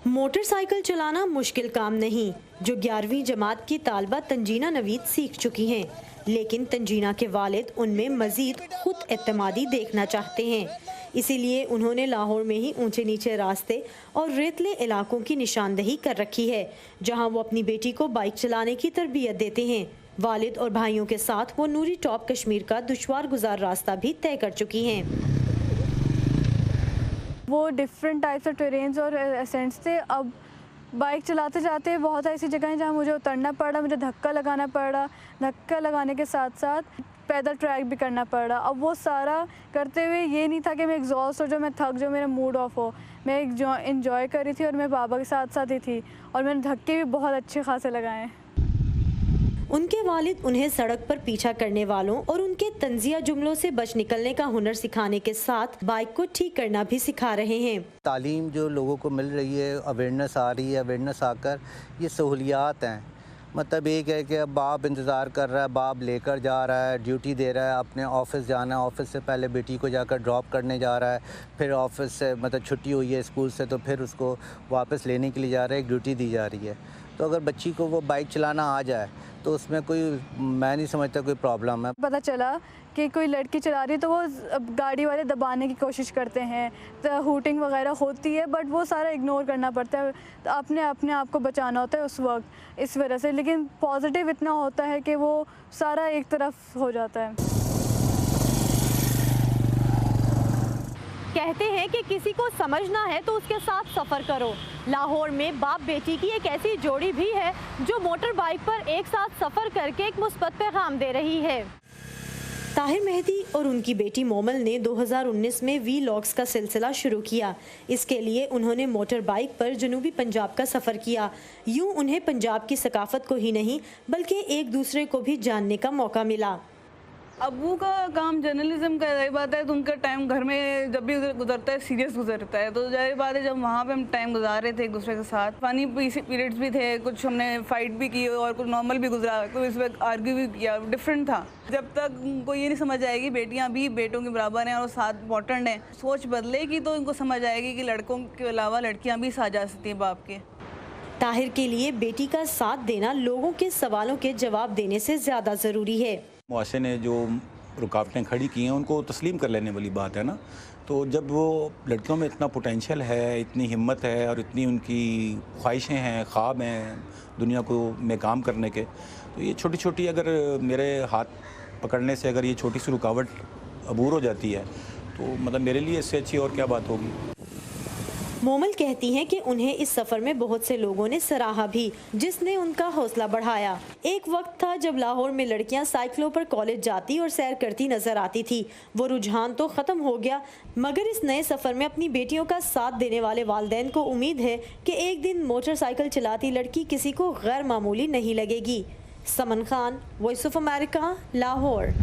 Motorcycle चलाना मुश्किल काम नहीं, जो 11वीं जमात की तालबा तंजीना नवीद सीख चुकी हैं, लेकिन तंजीना के वालिद उनमें मजीद खुद एतमादी देखना चाहते हैं। इसीलिए उन्होंने लाहौर में ही ऊंचे नीचे रास्ते और रेतले इलाकों की निशानदही कर रखी है, जहां वो अपनी बेटी को बाइक चलाने की तरबियत देते हैं। वालिद और भाइयों के साथ वो नूरी टॉप कश्मीर का दुश्वार गुजार रास्ता भी तय कर चुकी हैं। वो डिफरेंट टाइप्स ऑफ टेरेन्स और एसेंट्स थे। अब बाइक चलाते जाते बहुत ऐसी जगह हैं जहाँ मुझे उतरना पड़ा, मुझे धक्का लगाना पड़ा, धक्का लगाने के साथ साथ पैदल ट्रैक भी करना पड़ा। अब वो सारा करते हुए ये नहीं था कि मैं एग्जॉस्ट हो जाऊँ, मैं थक जाऊँ, मेरा मूड ऑफ हो। मैं इंजॉय कर रही थी और मैं बाबा के साथ साथ ही थी और मैंने धक्के भी बहुत अच्छे खासे लगाए हैं। उनके वालिद उन्हें सड़क पर पीछा करने वालों और उनके तंजिया जुमलों से बच निकलने का हुनर सिखाने के साथ बाइक को ठीक करना भी सिखा रहे हैं। तालीम जो लोगों को मिल रही है, अवेयरनेस आ रही है, अवेयरनेस आकर ये सहूलियात हैं। मतलब एक है कि अब बाप इंतज़ार कर रहा है, बाप लेकर जा रहा है, ड्यूटी दे रहा है, अपने ऑफिस जाना है, ऑफिस से पहले बेटी को जाकर ड्रॉप करने जा रहा है, फिर ऑफिस से मतलब छुट्टी हुई है स्कूल से तो फिर उसको वापस लेने के लिए जा रहा है, एक ड्यूटी दी जा रही है। तो अगर बच्ची को वो बाइक चलाना आ जाए तो उसमें कोई, मैं नहीं समझता कोई प्रॉब्लम है। पता चला कि कोई लड़की चला रही है तो वो गाड़ी वाले दबाने की कोशिश करते हैं, तो हूटिंग वगैरह होती है, बट वो सारा इग्नोर करना पड़ता है। तो अपने आप को बचाना होता है उस वक्त, इस वजह से। लेकिन पॉजिटिव इतना होता है कि वो सारा एक तरफ हो जाता है। कहते हैं कि किसी को समझना है तो उसके साथ सफ़र करो। लाहौर में बाप बेटी की एक ऐसी जोड़ी भी है जो मोटर बाइक पर एक साथ सफ़र करके एक मुस्बत पैगाम दे रही है। ताहिर मेहदी और उनकी बेटी मोमल ने 2019 में वीलॉग्स का सिलसिला शुरू किया। इसके लिए उन्होंने मोटर बाइक पर जनूबी पंजाब का सफ़र किया। यूं उन्हें पंजाब की सकाफत को ही नहीं बल्कि एक दूसरे को भी जानने का मौका मिला। अबू का काम जर्नलिज्म का, जाहिर बात है तो उनका टाइम घर में जब भी गुजरता है सीरियस गुजरता है। तो जाहिर बात है जब वहाँ पे हम टाइम गुजार रहे थे एक दूसरे के साथ, फनी पीरियड्स भी थे, कुछ हमने फाइट भी की और कुछ नॉर्मल भी गुजरा, कोई इस वक्त आर्ग्यू भी किया, डिफरेंट था। जब तक उनको ये नहीं समझ आएगी बेटियाँ भी बेटों के बराबर हैं और साथ इम्पॉर्टेंट हैं, सोच बदलेगी तो इनको समझ आएगी कि लड़कों के अलावा लड़कियाँ भी साथ जा सकती हैं बाप के। ताहिर के लिए बेटी का साथ देना लोगों के सवालों के जवाब देने से ज़्यादा ज़रूरी है। मुआशरे ने जो रुकावटें खड़ी की हैं उनको तस्लीम कर लेने वाली बात है ना। तो जब वो लड़कियों में इतना पोटेंशियल है, इतनी हिम्मत है और इतनी उनकी ख्वाहिशें हैं, ख्वाब हैं दुनिया को में काम करने के, तो ये छोटी छोटी अगर मेरे हाथ पकड़ने से अगर ये छोटी सी रुकावट अबूर हो जाती है तो मतलब मेरे लिए इससे अच्छी और क्या बात होगी। मोमल कहती हैं कि उन्हें इस सफ़र में बहुत से लोगों ने सराहा भी, जिसने उनका हौसला बढ़ाया। एक वक्त था जब लाहौर में लड़कियां साइकिलों पर कॉलेज जाती और सैर करती नजर आती थी। वो रुझान तो ख़त्म हो गया, मगर इस नए सफ़र में अपनी बेटियों का साथ देने वाले वालिदैन को उम्मीद है कि एक दिन मोटरसाइकिल चलाती लड़की किसी को गैर मामूली नहीं लगेगी। Saman Khan, voice of America, Lahore.